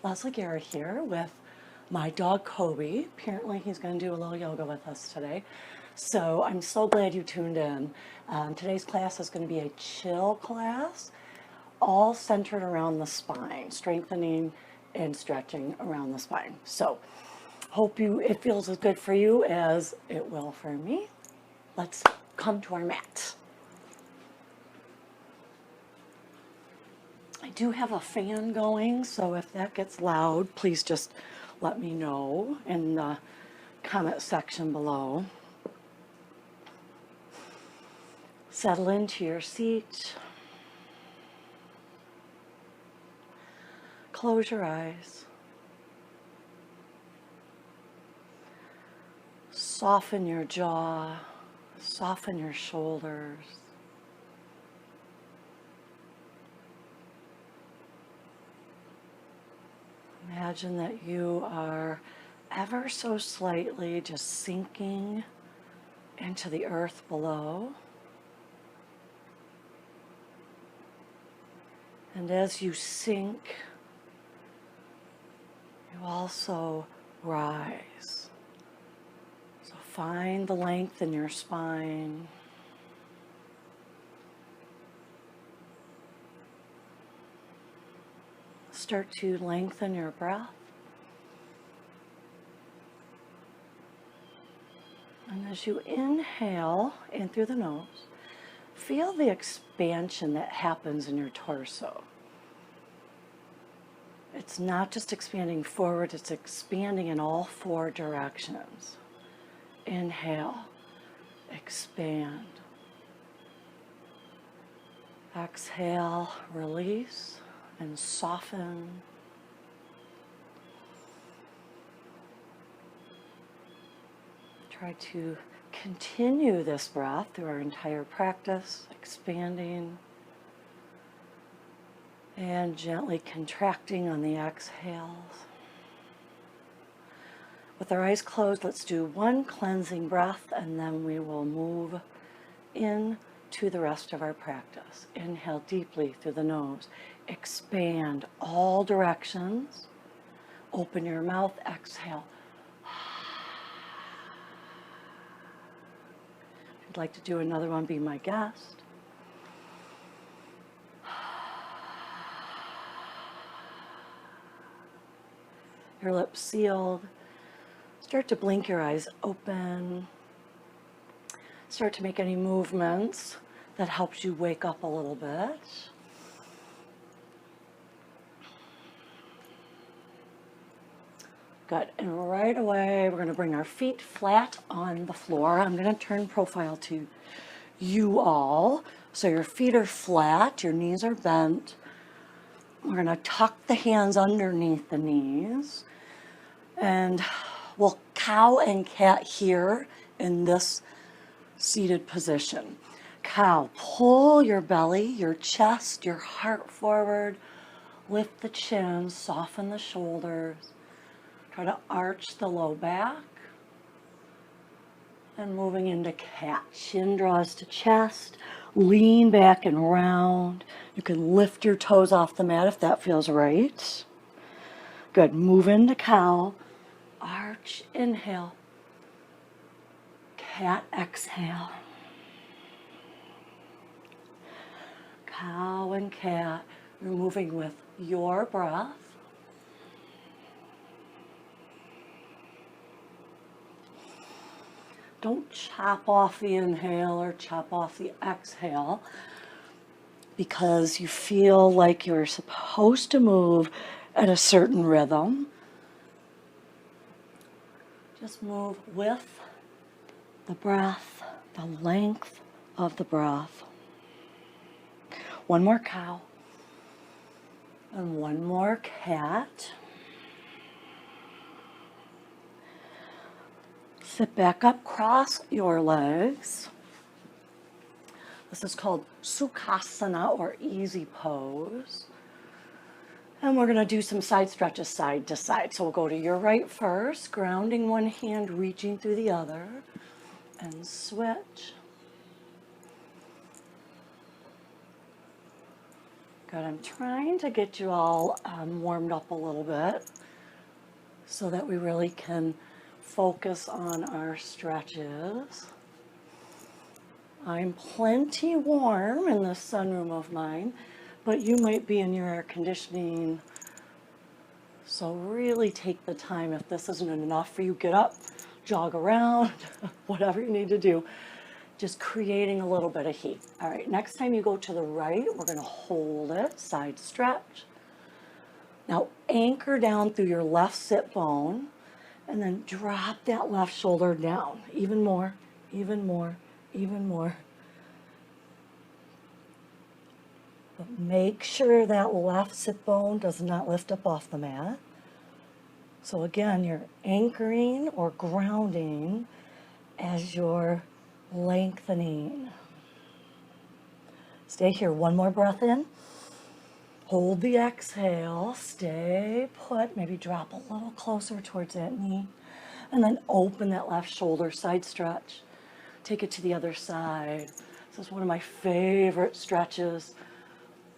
Leslie Garrett here with my dog Kobe. Apparently he's going to do a little yoga with us today. So I'm so glad you tuned in. Today's class is going to be a chill class, all centered around the spine, strengthening and stretching around the spine. So hope it feels as good for you as it will for me. Let's come to our mat. I do have a fan going, so if that gets loud, please just let me know in the comment section below. Settle into your seat. Close your eyes. Soften your jaw, soften your shoulders. Imagine that you are ever so slightly just sinking into the earth below. And as you sink, you also rise. So find the length in your spine. Start to lengthen your breath. And as you inhale in through the nose, feel the expansion that happens in your torso. It's not just expanding forward, it's expanding in all four directions. Inhale, expand. Exhale, release and soften. Try to continue this breath through our entire practice, expanding and gently contracting on the exhales. With our eyes closed, let's do one cleansing breath and then we will move in to the rest of our practice. Inhale deeply through the nose. Expand all directions. Open your mouth. Exhale. If you'd like to do another one, be my guest. Your lips sealed. Start to blink your eyes open. Start to make any movements that helps you wake up a little bit. Good. And right away, we're going to bring our feet flat on the floor. I'm going to turn profile to you all. So your feet are flat, your knees are bent. We're going to tuck the hands underneath the knees. And we'll cow and cat here in this seated position. Cow, pull your belly, your chest, your heart forward. Lift the chin, soften the shoulders. Try to arch the low back. And moving into cat. Chin draws to chest. Lean back and round. You can lift your toes off the mat if that feels right. Good. Move into cow. Arch, inhale. Cat, exhale. Cow and cat. You're moving with your breath. Don't chop off the inhale or chop off the exhale because you feel like you're supposed to move at a certain rhythm. Just move with the breath, the length of the breath. One more cow. And one more cat. Sit back up, cross your legs. This is called Sukhasana or easy pose. And we're going to do some side stretches side to side. So we'll go to your right first, grounding one hand, reaching through the other, and switch. Good. I'm trying to get you all warmed up a little bit so that we really can focus on our stretches. I'm plenty warm in this sunroom of mine, but you might be in your air conditioning. So really take the time. If this isn't enough for you, get up, jog around, whatever you need to do. Just creating a little bit of heat. All right, next time you go to the right, we're gonna hold it, side stretch. Now anchor down through your left sit bone and then drop that left shoulder down. Even more, even more, even more. But make sure that left sit bone does not lift up off the mat. So again, you're anchoring or grounding as you're lengthening. Stay here. One more breath in. Hold the exhale. Stay put. Maybe drop a little closer towards that knee. And then open that left shoulder, side stretch. Take it to the other side. This is one of my favorite stretches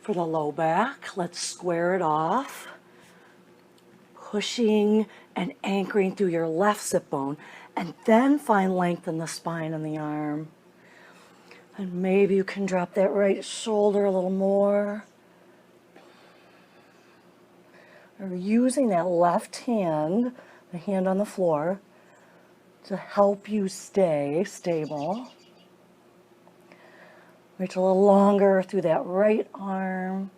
for the low back. Let's square it off. Pushing and anchoring through your left sit bone. And then find length in the spine and the arm. And maybe you can drop that right shoulder a little more. Or using that left hand, the hand on the floor, to help you stay stable. Reach a little longer through that right arm.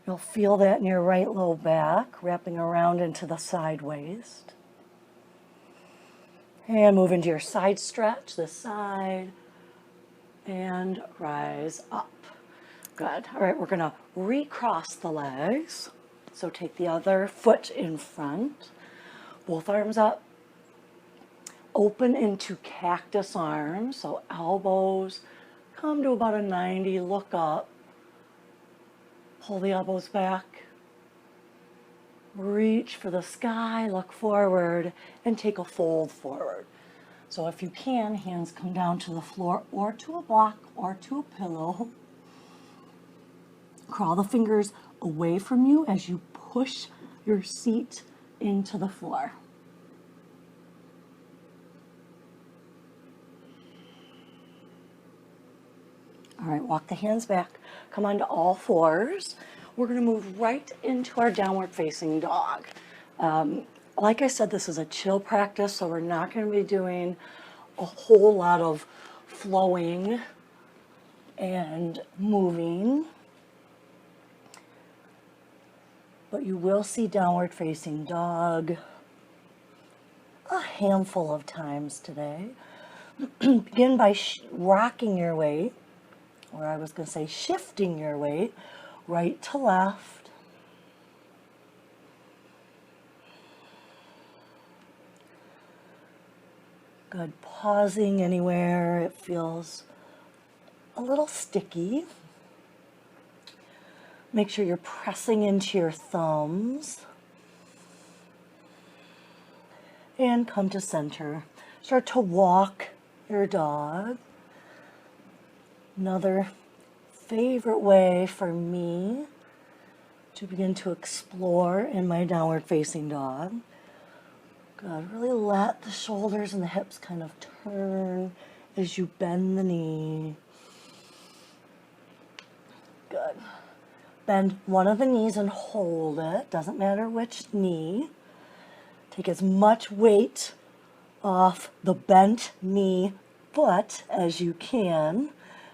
You'll feel that in your right low back, wrapping around into the side waist. And move into your side stretch, this side, and rise up. Good. All right, we're going to recross the legs. So take the other foot in front, both arms up, open into cactus arms, so elbows come to about a 90, look up, pull the elbows back, reach for the sky, look forward, and take a fold forward. So if you can, hands come down to the floor or to a block or to a pillow. Crawl the fingers away from you as you push your seat into the floor. All right, walk the hands back. Come onto all fours. We're going to move right into our downward facing dog. Like I said, this is a chill practice, so we're not going to be doing a whole lot of flowing and moving. But you will see downward facing dog a handful of times today. Begin by rocking your weight, or I was going to say shifting your weight, right to left. Good. Pausing anywhere it feels a little sticky. Make sure you're pressing into your thumbs. And come to center. Start to walk your dog. Another favorite way for me to begin to explore in my downward facing dog. Good. Really let the shoulders and the hips kind of turn as you bend the knee. Good. Bend one of the knees and hold it. Doesn't matter which knee. Take as much weight off the bent knee foot as you can.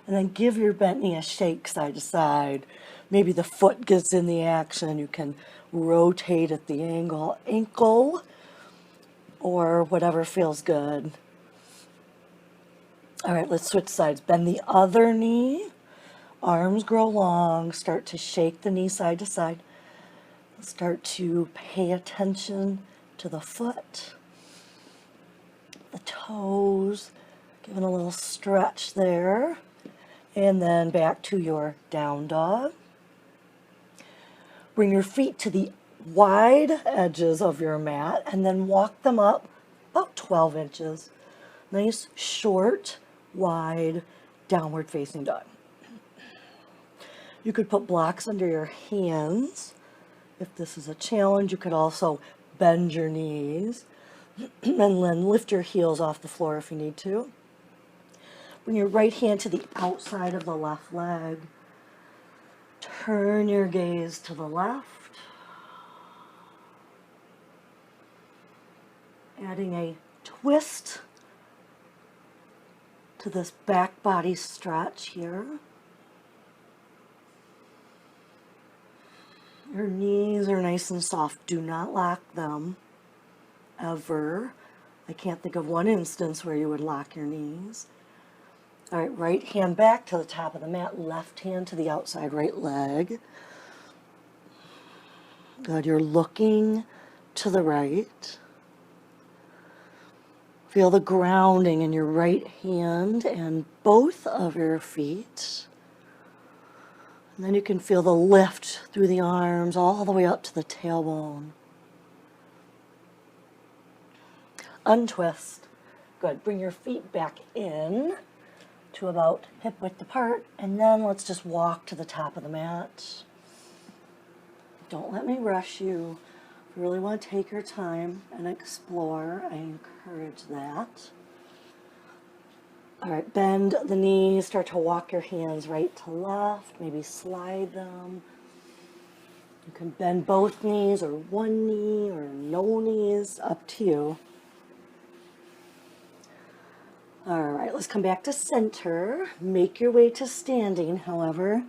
And then give your bent knee a shake side to side. Maybe the foot gets in the action. You can rotate at the ankle, or whatever feels good. All right, let's switch sides. Bend the other knee. Arms grow long. Start to shake the knee side to side. Start to pay attention to the foot, the toes, giving a little stretch there. And then back to your down dog. Bring your feet to the wide edges of your mat and then walk them up about 12 inches. Nice, short, wide, downward facing dog. You could put blocks under your hands. If this is a challenge, you could also bend your knees and then lift your heels off the floor if you need to. Bring your right hand to the outside of the left leg. Turn your gaze to the left. Adding a twist to this back body stretch here. Your knees are nice and soft. Do not lock them, ever. I can't think of one instance where you would lock your knees. All right, right hand back to the top of the mat, left hand to the outside right leg. Good, you're looking to the right. Feel the grounding in your right hand and both of your feet. And then you can feel the lift through the arms all the way up to the tailbone. Untwist. Good. Bring your feet back in to about hip width apart, and then let's just walk to the top of the mat. Don't let me rush you. If you really want to take your time and explore, I encourage that. All right, bend the knees, start to walk your hands right to left, maybe slide them. You can bend both knees or one knee or no knees, up to you. All right, let's come back to center. Make your way to standing, however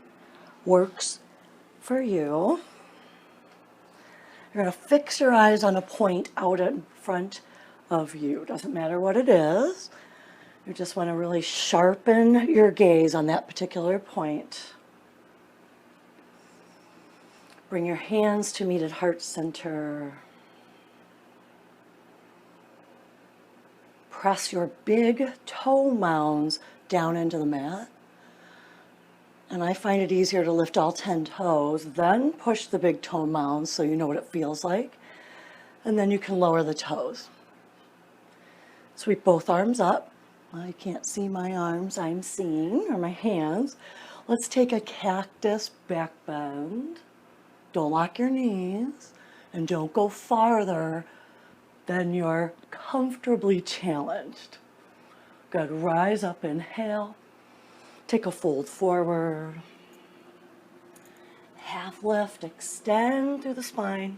works for you. You're going to fix your eyes on a point out in front of you. Doesn't matter what it is. You just want to really sharpen your gaze on that particular point. Bring your hands to meet at heart center. Press your big toe mounds down into the mat. And I find it easier to lift all 10 toes, then push the big toe mounds so you know what it feels like. And then you can lower the toes. Sweep both arms up. I can't see my arms, I'm seeing, or my hands. Let's take a cactus back bend. Don't lock your knees, and don't go farther than you're comfortably challenged. Good, rise up, inhale. Take a fold forward. Half lift, extend through the spine.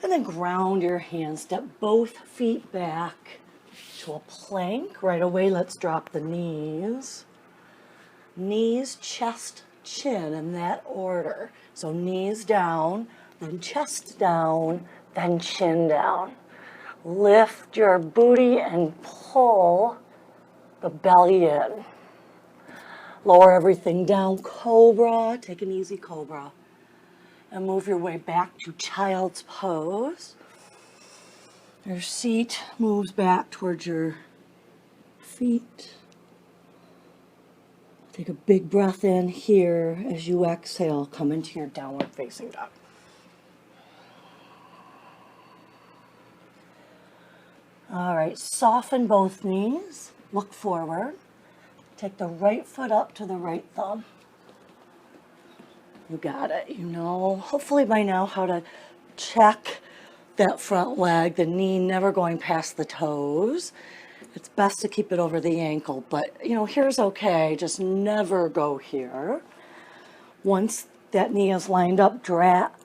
And then ground your hands, step both feet back to a plank. Right away, let's drop the knees. Knees, chest, chin in that order. So knees down, then chest down, then chin down. Lift your booty and pull the belly in. Lower everything down, cobra, take an easy cobra. And move your way back to child's pose. Your seat moves back towards your feet. Take a big breath in here as you exhale, come into your downward facing dog. All right, soften both knees, look forward. Take the right foot up to the right thumb. You got it. You know, hopefully by now, how to check that front leg, the knee never going past the toes. It's best to keep it over the ankle, but you know, here's okay. Just never go here. Once that knee is lined up, drop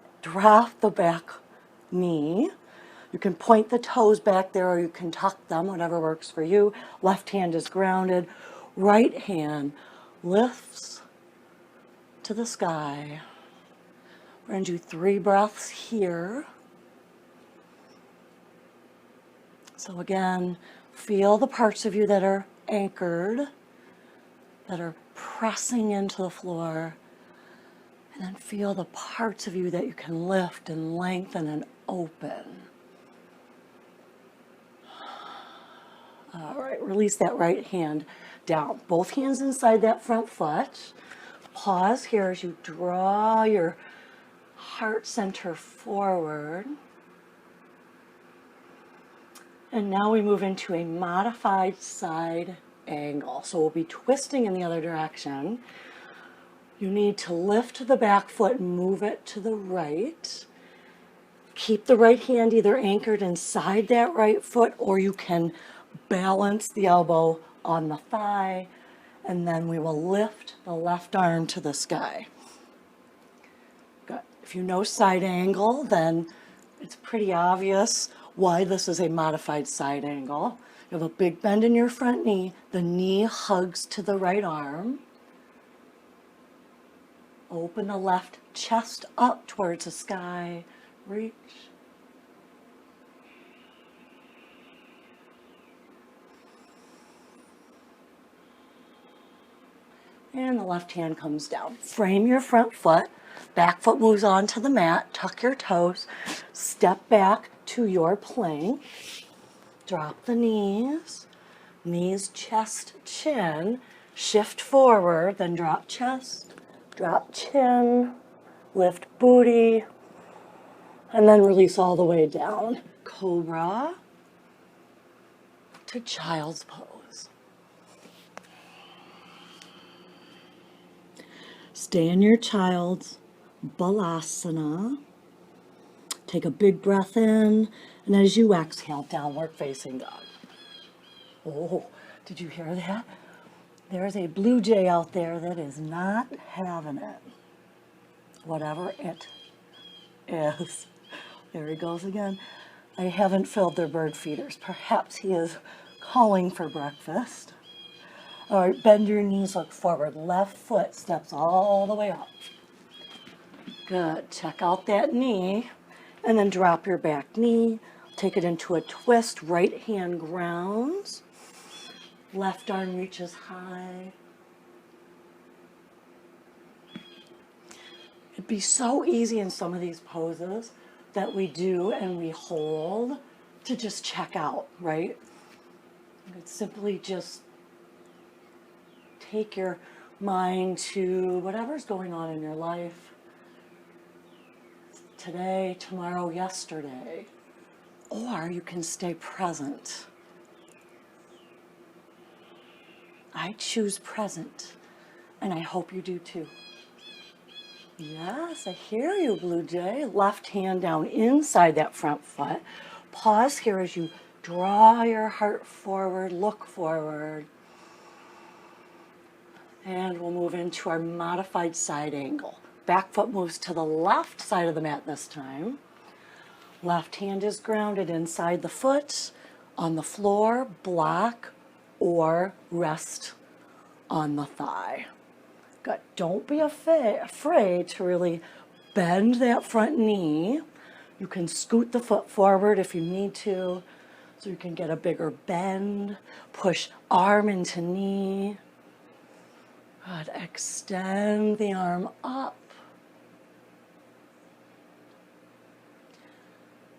the back knee. You can point the toes back there, or you can tuck them, whatever works for you. Left hand is grounded. Right hand lifts to the sky. We're going to do 3 breaths here. So again, feel the parts of you that are anchored, that are pressing into the floor. And then feel the parts of you that you can lift and lengthen and open. All right, release that right hand down. Both hands inside that front foot. Pause here as you draw your heart center forward. And now we move into a modified side angle. So we'll be twisting in the other direction. You need to lift the back foot and move it to the right. Keep the right hand either anchored inside that right foot, or you can balance the elbow on the thigh, and then we will lift the left arm to the sky. Good. If you know side angle, then it's pretty obvious why this is a modified side angle. You have a big bend in your front knee. The knee hugs to the right arm. Open the left chest up towards the sky. Reach. And the left hand comes down. Frame your front foot. Back foot moves onto the mat. Tuck your toes. Step back to your plank. Drop the knees. Knees, chest, chin. Shift forward, then drop chest, drop chin, lift booty, and then release all the way down. Cobra to child's pose. Stay in your child's balasana. Take a big breath in, and as you exhale, downward facing dog. Oh, did you hear that? There's a blue jay out there that is not having it. Whatever it is. There he goes again. I haven't filled their bird feeders. Perhaps he is calling for breakfast. All right, bend your knees, look forward. Left foot steps all the way up. Good. Check out that knee. And then drop your back knee. Take it into a twist. Right hand grounds. Left arm reaches high. It'd be so easy in some of these poses that we do and we hold to just check out, right? You could simply just take your mind to whatever's going on in your life. Today, tomorrow, yesterday. Or you can stay present. I choose present, and I hope you do too. Yes, I hear you, Blue Jay. Left hand down inside that front foot. Pause here as you draw your heart forward, look forward. And we'll move into our modified side angle. Back foot moves to the left side of the mat this time. Left hand is grounded inside the foot, on the floor, block, or rest on the thigh. Good. Don't be afraid to really bend that front knee. You can scoot the foot forward if you need to, so you can get a bigger bend. Push arm into knee. Good. Extend the arm up.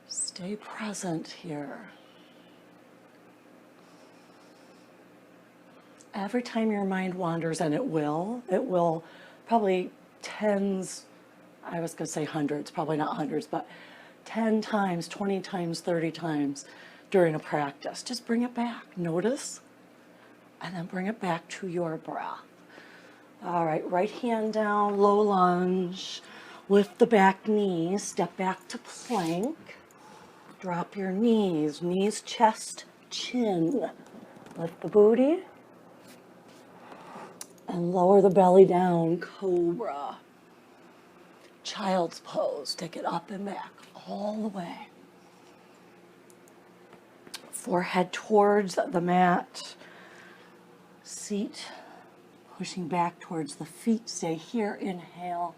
Stay present here. Every time your mind wanders, and it will probably tens, I was going to say hundreds, probably not hundreds, but 10 times, 20 times, 30 times during a practice. Just bring it back. Notice, and then bring it back to your breath. All right, right hand down, low lunge. Lift the back knees, step back to plank. Drop your knees, chest, chin. Lift the booty. And lower the belly down, cobra. Child's pose, take it up and back, all the way. Forehead towards the mat. Seat, pushing back towards the feet. Stay here, inhale.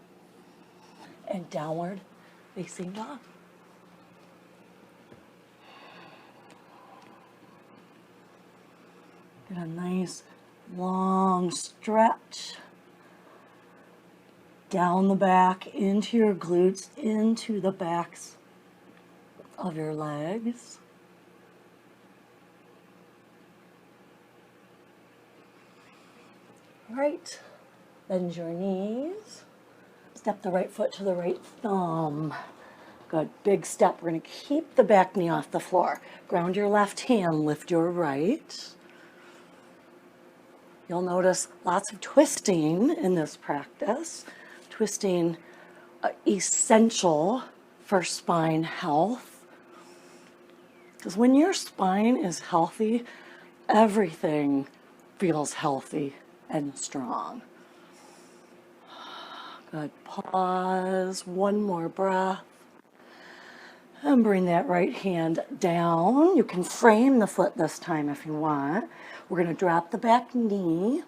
And downward facing dog. Get a nice long stretch down the back into your glutes, into the backs of your legs. Right, bend your knees. Step the right foot to the right thumb. Good, big step. We're going to keep the back knee off the floor. Ground your left hand, lift your right. You'll notice lots of twisting in this practice. Twisting essential for spine health. Because when your spine is healthy, everything feels healthy and strong. Good. Pause. One more breath. And bring that right hand down. You can frame the foot this time if you want. We're going to drop the back knee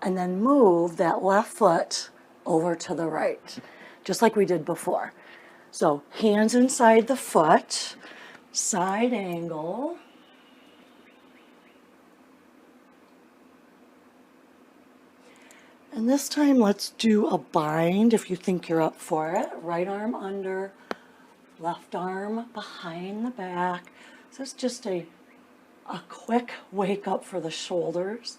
and then move that left foot over to the right, just like we did before. So hands inside the foot, side angle. And this time let's do a bind if you think you're up for it. Right arm under, left arm behind the back. This is just a quick wake up for the shoulders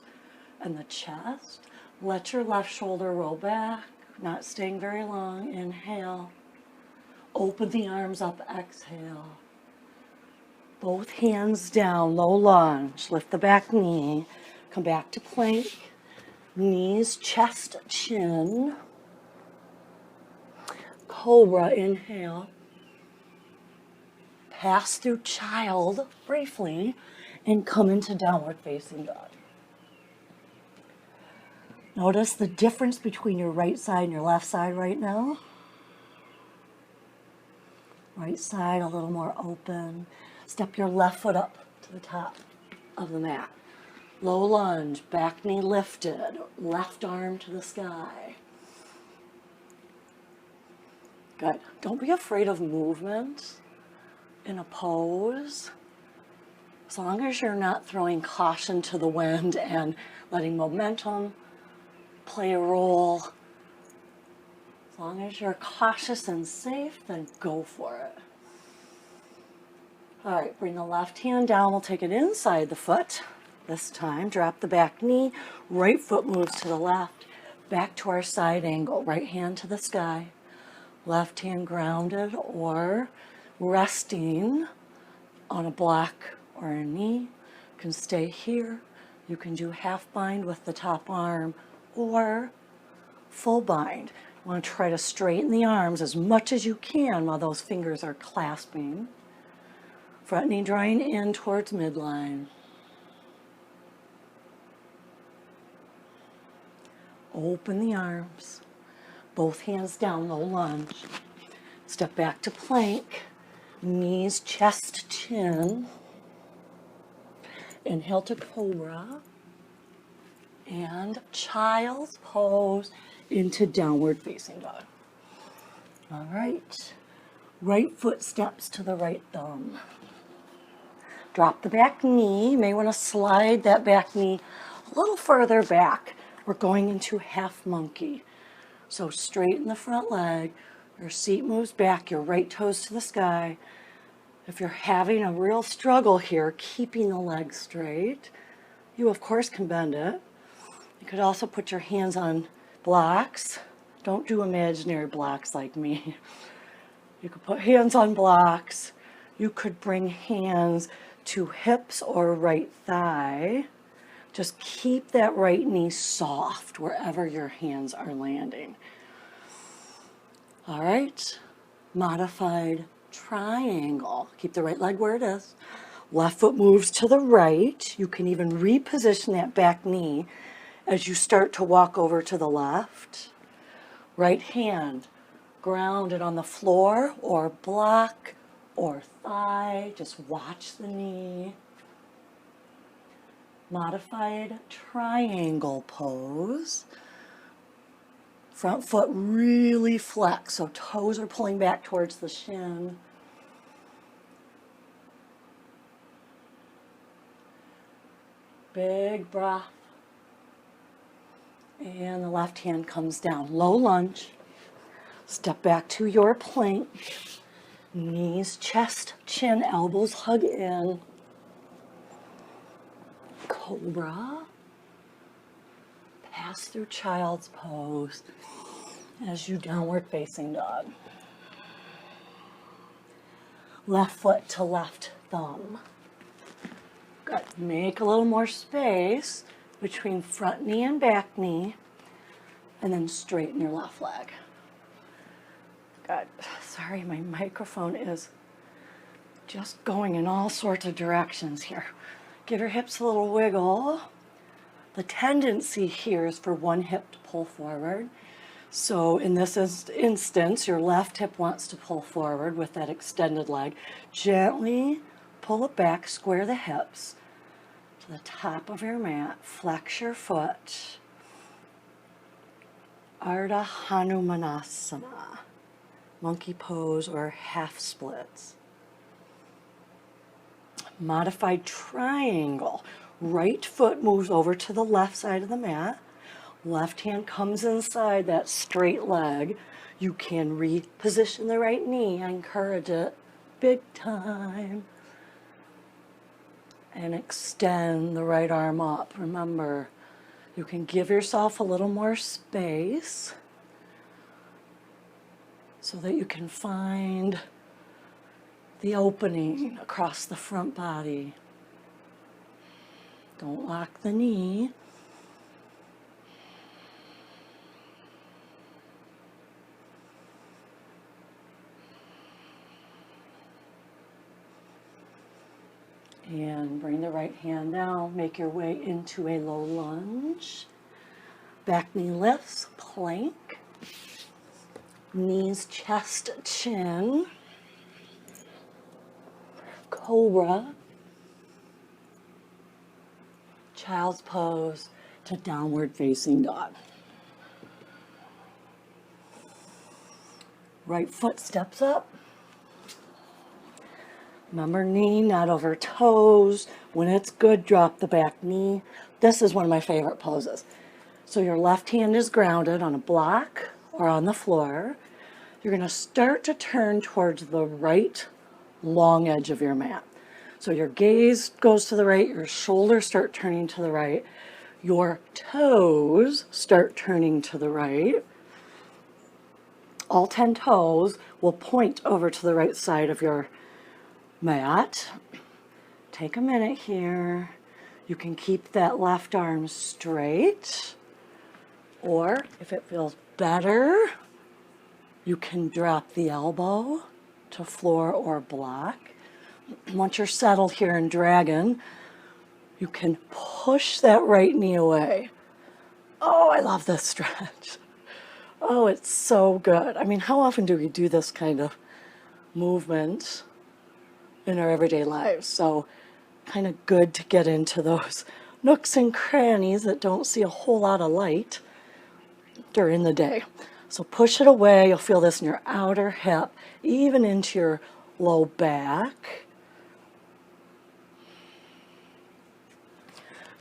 and the chest. Let your left shoulder roll back, not staying very long. Inhale. Open the arms up, exhale. Both hands down, low lunge. Lift the back knee. Come back to plank. Knees, chest, chin. Cobra, inhale. Pass through child briefly and come into downward facing dog. Notice the difference between your right side and your left side right now. Right side a little more open. Step your left foot up to the top of the mat. Low lunge, back knee lifted, left arm to the sky. Good. Don't be afraid of movement in a pose. As long as you're not throwing caution to the wind and letting momentum play a role. As long as you're cautious and safe, then go for it. All right, bring the left hand down. We'll take it inside the foot. This time, drop the back knee. Right foot moves to the left. Back to our side angle. Right hand to the sky. Left hand grounded or resting on a block or a knee. You can stay here. You can do half bind with the top arm or full bind. You want to try to straighten the arms as much as you can while those fingers are clasping. Front knee drawing in towards midline. Open the arms. Both hands down, low lunge. Step back to plank. Knees, chest, chin. Inhale to cobra. And child's pose into downward facing dog. All right. Right foot steps to the right thumb. Drop the back knee. You may want to slide that back knee a little further back. We're going into half monkey. So straighten the front leg. Your seat moves back, your right toes to the sky. If you're having a real struggle here, keeping the leg straight, you of course can bend it. You could also put your hands on blocks. Don't do imaginary blocks like me. You could put hands on blocks. You could bring hands to hips or right thigh. Just keep that right knee soft wherever your hands are landing. All right, modified triangle. Keep the right leg where it is. Left foot moves to the right. You can even reposition that back knee as you start to walk over to the left. Right hand grounded on the floor or block or thigh. Just watch the knee. Modified triangle pose. Front foot really flexed, so toes are pulling back towards the shin. Big breath. And the left hand comes down. Low lunge. Step back to your plank. Knees, chest, chin, elbows hug in. Cobra. Pass through child's pose as you downward facing dog. Left foot to left thumb. Good. Make a little more space. between front knee and back knee, and then straighten your left leg. Good. Sorry, my microphone is just going in all sorts of directions here. Give your hips a little wiggle. The tendency here is for one hip to pull forward. So in this instance, your left hip wants to pull forward with that extended leg. Gently pull it back, square the hips to the top of your mat. Flex your foot. Ardha Hanumanasana, monkey pose or half splits. Modified triangle. Right foot moves over to the left side of the mat. Left hand comes inside that straight leg. You can reposition the right knee. I encourage it big time. And extend the right arm up. Remember, you can give yourself a little more space so that you can find the opening across the front body. Don't lock the knee. And bring the right hand down. Make your way into a low lunge. Back knee lifts, plank. Knees, chest, chin. Cobra. Child's pose to downward facing dog. Right foot steps up. Remember, knee not over toes. When it's good, drop the back knee. This is one of my favorite poses. So your left hand is grounded on a block or on the floor. You're going to start to turn towards the right long edge of your mat. So your gaze goes to the right, your shoulders start turning to the right, your toes start turning to the right. All 10 toes will point over to the right side of your mat. Take a minute here. You can keep that left arm straight, or if it feels better, you can drop the elbow to floor or block. Once you're settled here in dragon, you can push that right knee away. Oh, I love this stretch. Oh, it's so good. I mean, how often do we do this kind of movement in our everyday lives? So kind of good to get into those nooks and crannies that don't see a whole lot of light during the day. So push it away. You'll feel this in your outer hip, even into your low back.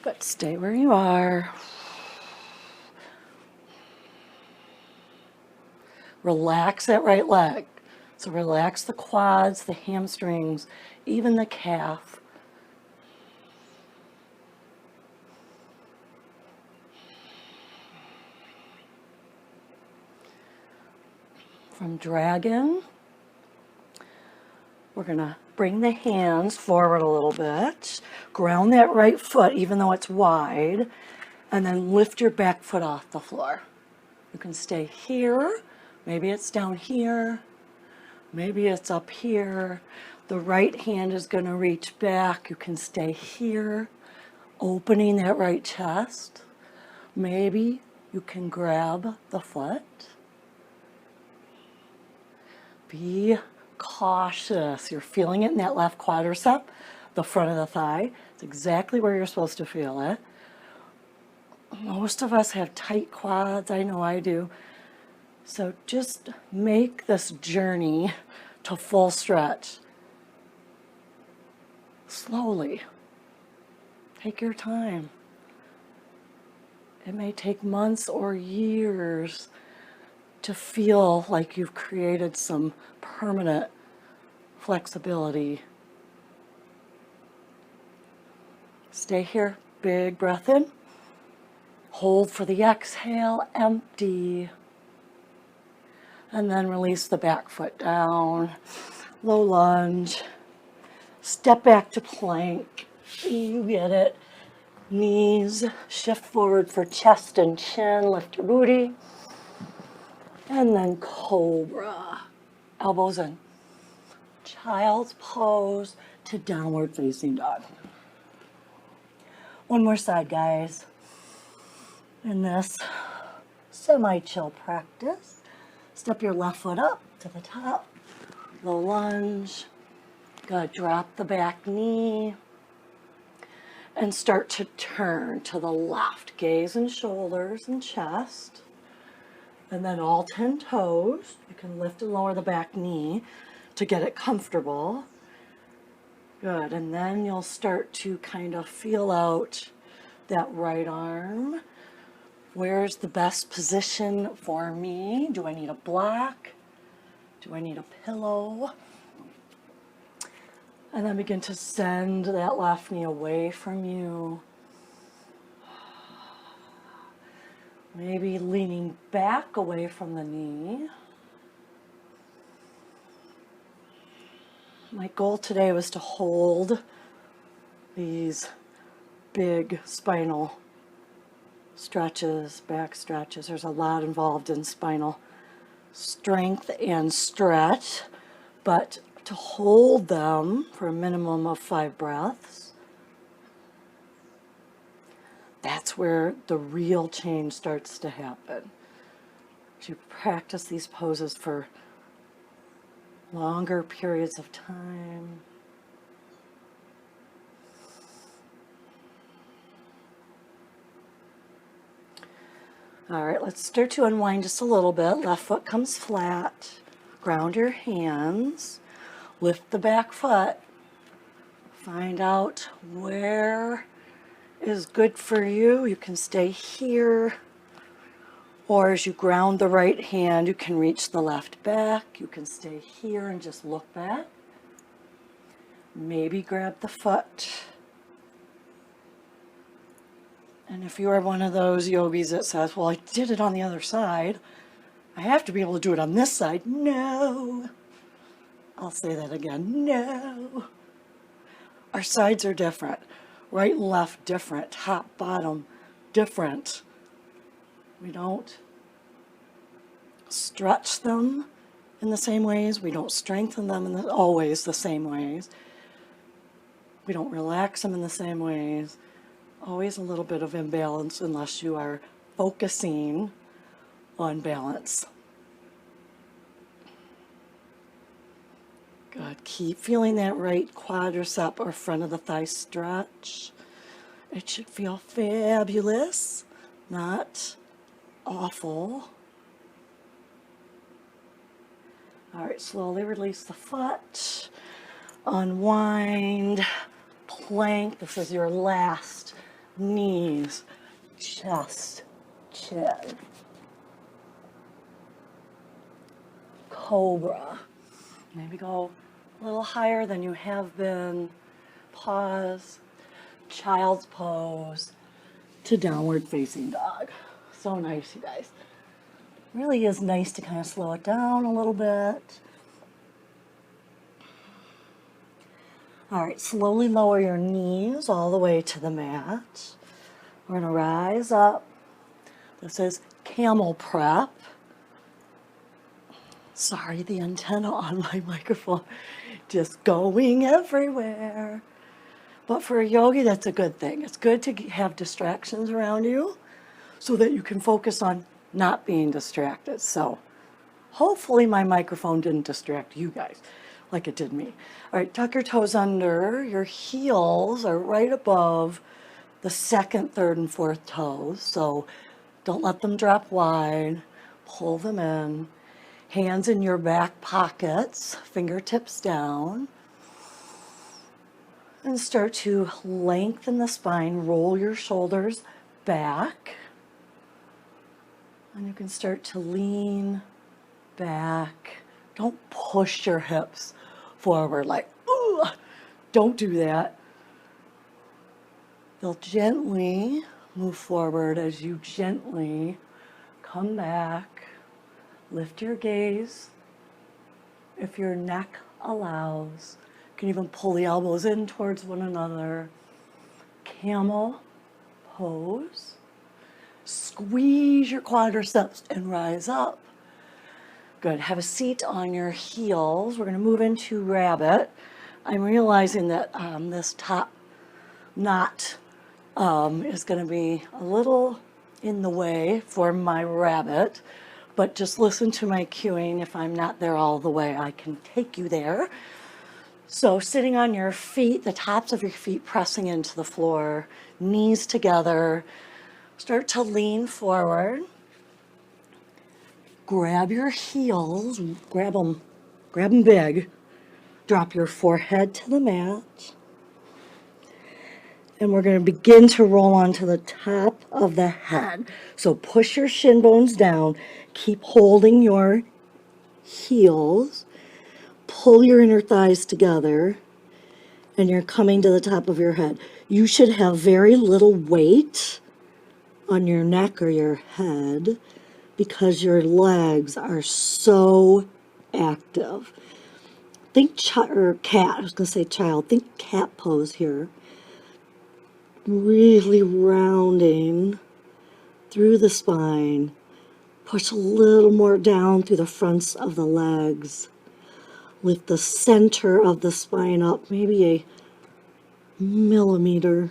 But stay where you are. Relax that right leg. So relax the quads, the hamstrings, even the calf. From dragon, we're going to bring the hands forward a little bit. Ground that right foot, even though it's wide, and then lift your back foot off the floor. You can stay here. Maybe it's down here. Maybe it's up here. The right hand is going to reach back. You can stay here, opening that right chest. Maybe you can grab the foot. Be cautious. You're feeling it in that left quadricep, the front of the thigh. It's exactly where you're supposed to feel it. Most of us have tight quads. I know I do. So just make this journey to full stretch. Slowly. Take your time. It may take months or years to feel like you've created some permanent flexibility. Stay here. Big breath in. Hold for the exhale. Empty. And then release the back foot down. Low lunge. Step back to plank. You get it. Knees shift forward for chest and chin. Lift your booty. And then cobra. Elbows in. Child's pose to downward facing dog. One more side, guys. In this semi-chill practice, step your left foot up to the top. Low lunge. Good. Drop the back knee. And start to turn to the left. Gaze and shoulders and chest. And then all 10 toes. You can lift and lower the back knee to get it comfortable. Good. And then you'll start to kind of feel out that right arm. Where's the best position for me? Do I need a block? Do I need a pillow? And then begin to send that left knee away from you. Maybe leaning back away from the knee. My goal today was to hold these big spinal stretches, back stretches. There's a lot involved in spinal strength and stretch, but to hold them for a minimum of 5 breaths, that's where the real change starts to happen. To practice these poses for longer periods of time. All right, let's start to unwind just a little bit. Left foot comes flat. Ground your hands. Lift the back foot. Find out where is good for you. You can stay here. Or as you ground the right hand, you can reach the left back. You can stay here and just look back. Maybe grab the foot. And if you are one of those yogis that says, well, I did it on the other side, I have to be able to do it on this side. No. I'll say that again. No. Our sides are different. Right and left different. Top, bottom, different. We don't stretch them in the same ways. We don't strengthen them in always the same ways. We don't relax them in the same ways. Always a little bit of imbalance unless you are focusing on balance. Good. Keep feeling that right quadricep or front of the thigh stretch. It should feel fabulous, not awful. All right, slowly release the foot. Unwind. Plank. This is your last. Knees, chest, chin. Cobra. Maybe go a little higher than you have been. Pause. Child's pose to downward facing dog. So nice, you guys. Really is nice to kind of slow it down a little bit. All right, slowly lower your knees all the way to the mat. We're going to rise up. This is camel prep. Sorry, the antenna on my microphone just going everywhere. But for a yogi, that's a good thing. It's good to have distractions around you so that you can focus on not being distracted. So hopefully my microphone didn't distract you guys like it did me. All right, tuck your toes under. Your heels are right above the second, third, and fourth toes. So don't let them drop wide. Pull them in. Hands in your back pockets, fingertips down. And start to lengthen the spine. Roll your shoulders back. And you can start to lean back. Don't push your hips forward like, ooh, don't do that. They'll gently move forward as you gently come back. Lift your gaze. If your neck allows, you can even pull the elbows in towards one another. Camel pose. Squeeze your quadriceps and rise up. Good. Have a seat on your heels. We're going to move into rabbit. I'm realizing that this top knot is going to be a little in the way for my rabbit, but just listen to my cueing. If I'm not there all the way, I can take you there. So sitting on your feet, the tops of your feet pressing into the floor, knees together, start to lean forward. Grab your heels, grab them big. Drop your forehead to the mat. And we're going to begin to roll onto the top of the head. So push your shin bones down. Keep holding your heels. Pull your inner thighs together. And you're coming to the top of your head. You should have very little weight on your neck or your head because your legs are so active. Think cat. I was going to say child. Think cat pose here. Really rounding through the spine. Push a little more down through the fronts of the legs. Lift the center of the spine up, maybe a millimeter.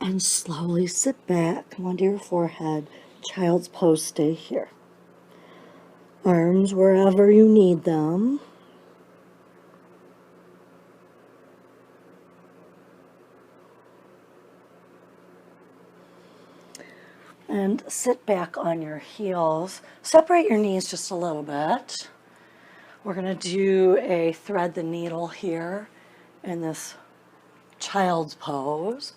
And slowly sit back. Come onto your forehead. Child's pose, stay here. Arms wherever you need them. And sit back on your heels. Separate your knees just a little bit. We're going to do a thread the needle here in this child's pose.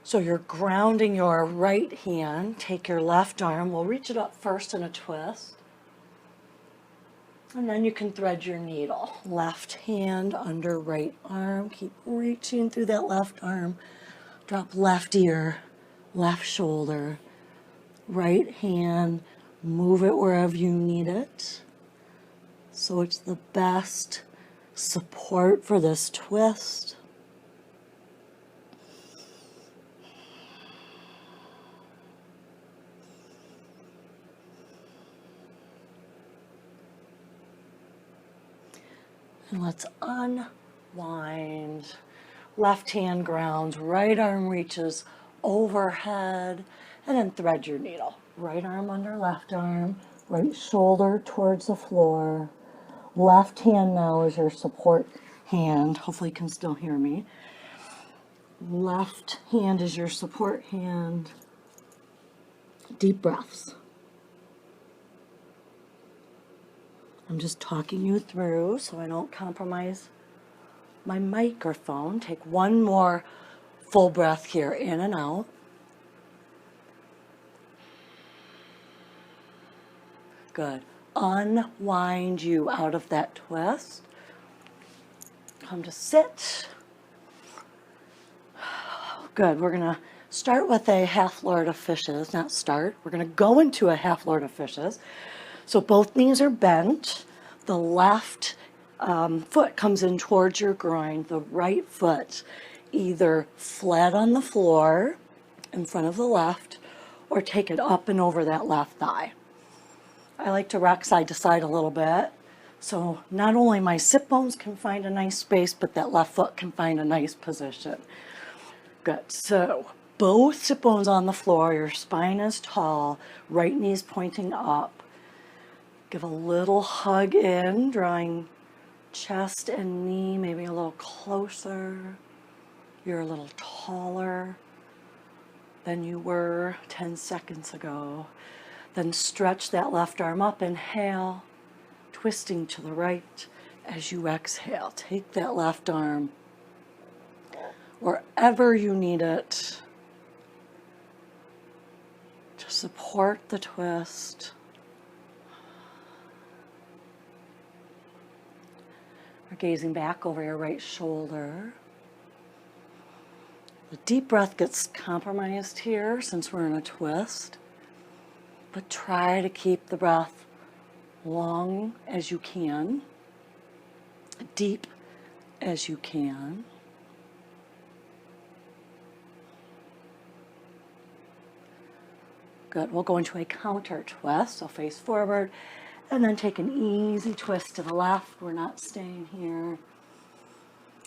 So you're grounding your right hand. Take your left arm. We'll reach it up first in a twist. And then you can thread your needle. Left hand under right arm. Keep reaching through that left arm. Drop left ear, left shoulder. Right hand, move it wherever you need it. So it's the best support for this twist. And let's unwind. Left hand grounds, right arm reaches overhead, and then thread your needle. Right arm under left arm, right shoulder towards the floor. Left hand now is your support hand. Hopefully you can still hear me. Left hand is your support hand. Deep breaths. I'm just talking you through so I don't compromise my microphone. Take one more full breath here, in and out. Good. Unwind you out of that twist. Come to sit. Good. We're going to start with a half lord of fishes. Not start. We're going to go into a half lord of fishes. So both knees are bent. The left foot comes in towards your groin. The right foot either flat on the floor in front of the left or take it up and over that left thigh. I like to rock side to side a little bit. So not only my sit bones can find a nice space, but that left foot can find a nice position. Good. So both sit bones on the floor. Your spine is tall. Right knee's pointing up. Give a little hug in, drawing chest and knee maybe a little closer. You're a little taller than you were 10 seconds ago. Then stretch that left arm up, inhale, twisting to the right as you exhale. Take that left arm wherever you need it to support the twist. We're gazing back over your right shoulder. The deep breath gets compromised here since we're in a twist. But try to keep the breath long as you can, deep as you can. Good. We'll go into a counter twist. So face forward and then take an easy twist to the left. We're not staying here.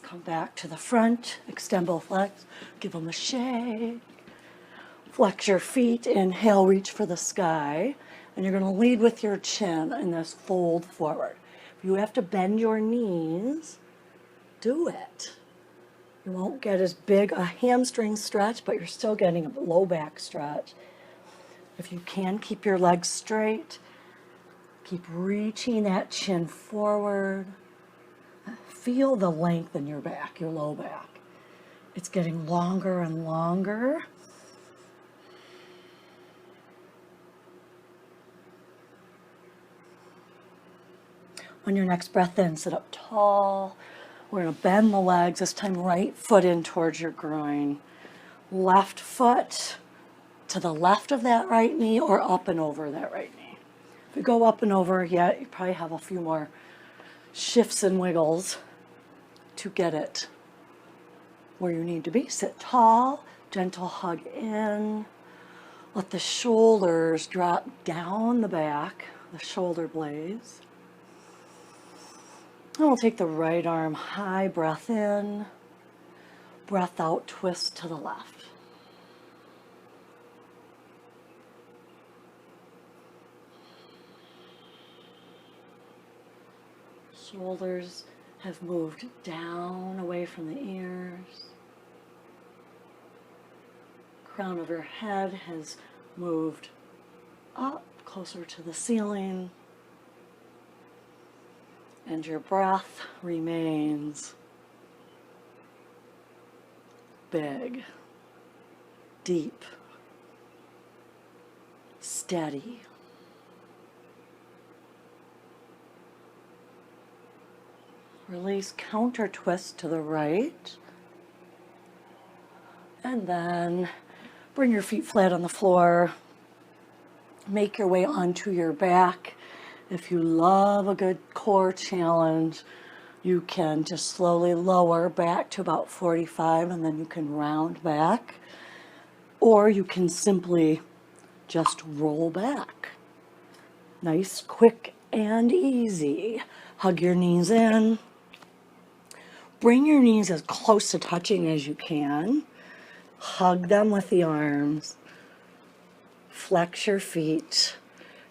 Come back to the front, extend both legs, give them a shake. Flex your feet, inhale, reach for the sky. And you're going to lead with your chin in this fold forward. If you have to bend your knees, do it. You won't get as big a hamstring stretch, but you're still getting a low back stretch. If you can, keep your legs straight. Keep reaching that chin forward. Feel the length in your back, your low back. It's getting longer and longer. On your next breath in, sit up tall. We're going to bend the legs, this time right foot in towards your groin. Left foot to the left of that right knee or up and over that right knee. If you go up and over, yeah, you probably have a few more shifts and wiggles to get it where you need to be. Sit tall, gentle hug in. Let the shoulders drop down the back, the shoulder blades. And we'll take the right arm high, breath in, breath out, twist to the left. Shoulders have moved down away from the ears. Crown of your head has moved up closer to the ceiling. And your breath remains big, deep, steady. Release, counter twist to the right. And then bring your feet flat on the floor. Make your way onto your back. If you love a good core challenge, you can just slowly lower back to about 45 and then you can round back. Or you can simply just roll back. Nice, quick, and easy. Hug your knees in. Bring your knees as close to touching as you can. Hug them with the arms. Flex your feet.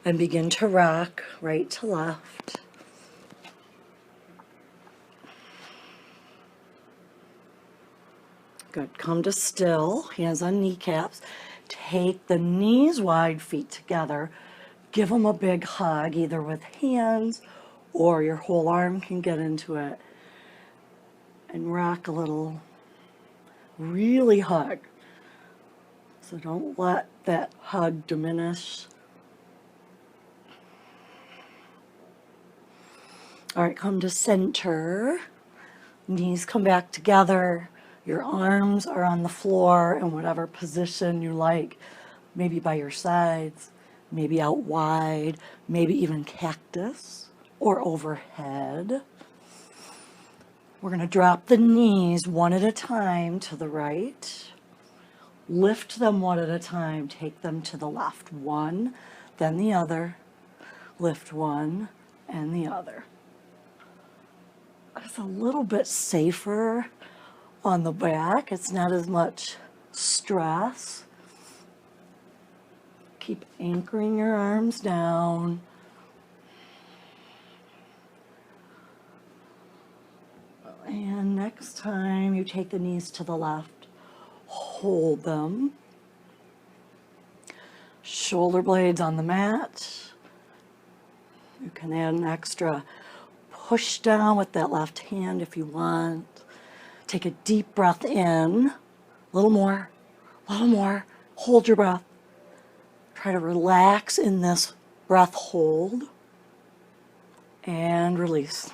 And begin to rock right to left. Good. Come to still, hands on kneecaps. Take the knees wide, feet together. Give them a big hug, either with hands or your whole arm can get into it. And rock a little. Really hug. So don't let that hug diminish. All right, come to center. Knees come back together. Your arms are on the floor in whatever position you like. Maybe by your sides, maybe out wide, maybe even cactus or overhead. We're going to drop the knees one at a time to the right. Lift them one at a time. Take them to the left. One, then the other. Lift one and the other. It's a little bit safer on the back. It's not as much stress. Keep anchoring your arms down. And next time you take the knees to the left, hold them. Shoulder blades on the mat. You can add an extra push down with that left hand if you want. Take a deep breath in. A little more. A little more. Hold your breath. Try to relax in this breath hold. And release.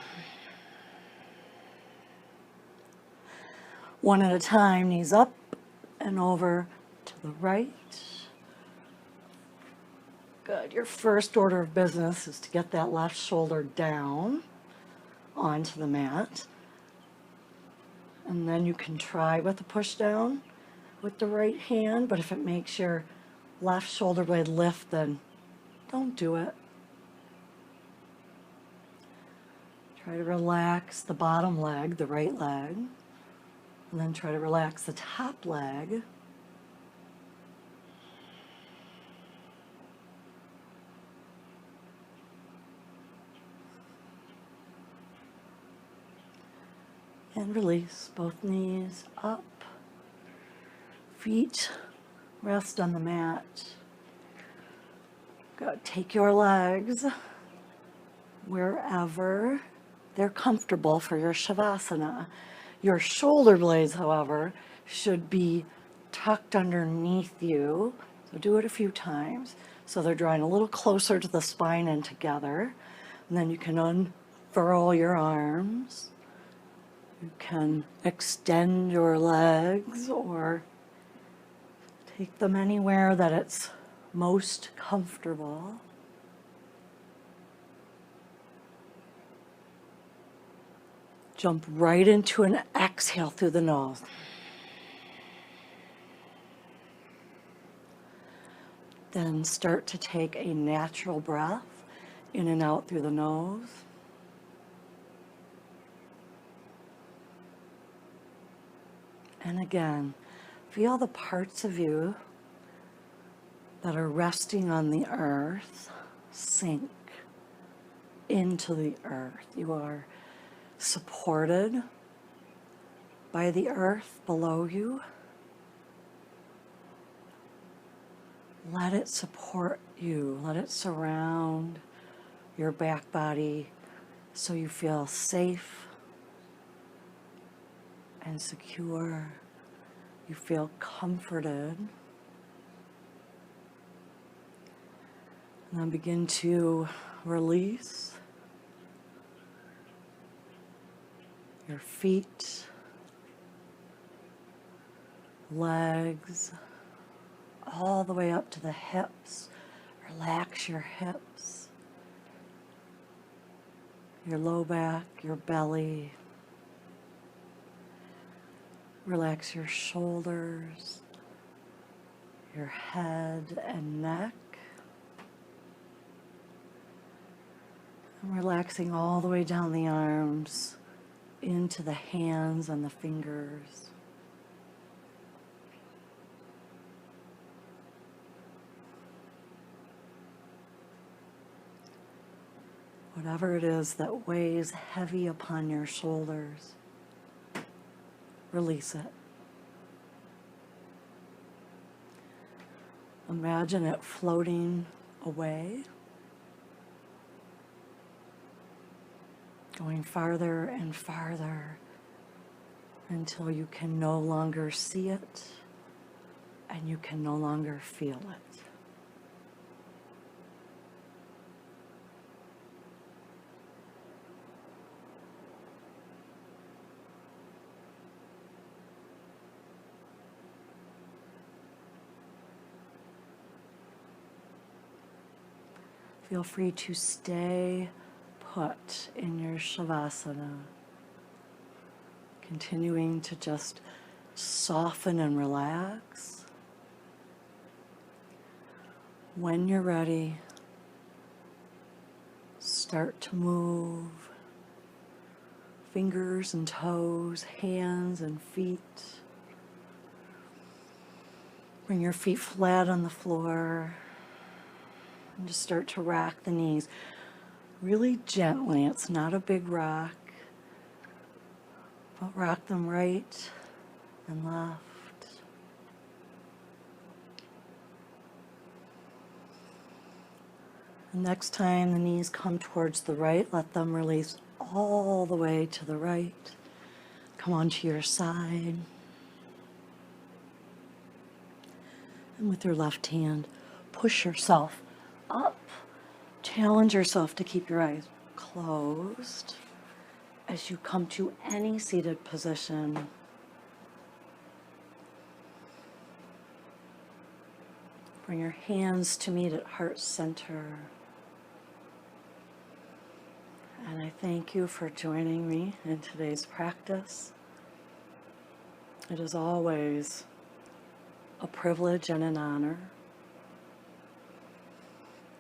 One at a time, knees up and over to the right. Good. Your first order of business is to get that left shoulder down onto the mat. And then you can try with the push down with the right hand, but if it makes your left shoulder blade lift, then don't do it. Try to relax the bottom leg, the right leg, and then try to relax the top leg. And release both knees up, feet rest on the mat. Go, take your legs wherever they're comfortable for your Shavasana. Your shoulder blades, however, should be tucked underneath you. So do it a few times. So they're drawing a little closer to the spine and together. And then you can unfurl your arms. You can extend your legs or take them anywhere that it's most comfortable. Jump right into an exhale through the nose. Then start to take a natural breath in and out through the nose. And again, feel the parts of you that are resting on the earth sink into the earth. You are supported by the earth below you. Let it support you. Let it surround your back body so you feel safe and secure. You feel comforted. And then begin to release your feet, legs, all the way up to the hips. Relax your hips, your low back, your belly. Relax your shoulders, your head and neck. And relaxing all the way down the arms into the hands and the fingers. Whatever it is that weighs heavy upon your shoulders, release it. Imagine it floating away, going farther and farther until you can no longer see it and you can no longer feel it. Feel free to stay put in your Shavasana, continuing to just soften and relax. When you're ready, start to move fingers and toes, hands and feet. Bring your feet flat on the floor. And just start to rock the knees really gently. It's not a big rock, but rock them right and left. And next time the knees come towards the right, let them release all the way to the right. Come onto your side. And with your left hand, push yourself up. Challenge yourself to keep your eyes closed as you come to any seated position. Bring your hands to meet at heart center. And I thank you for joining me in today's practice. It is always a privilege and an honor.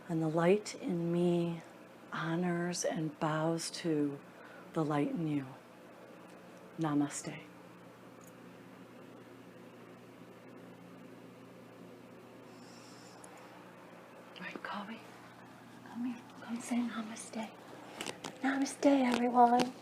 And the light in me honors and bows to the light in you. Namaste. Right, Kobe, come here. Come say namaste. Namaste, everyone.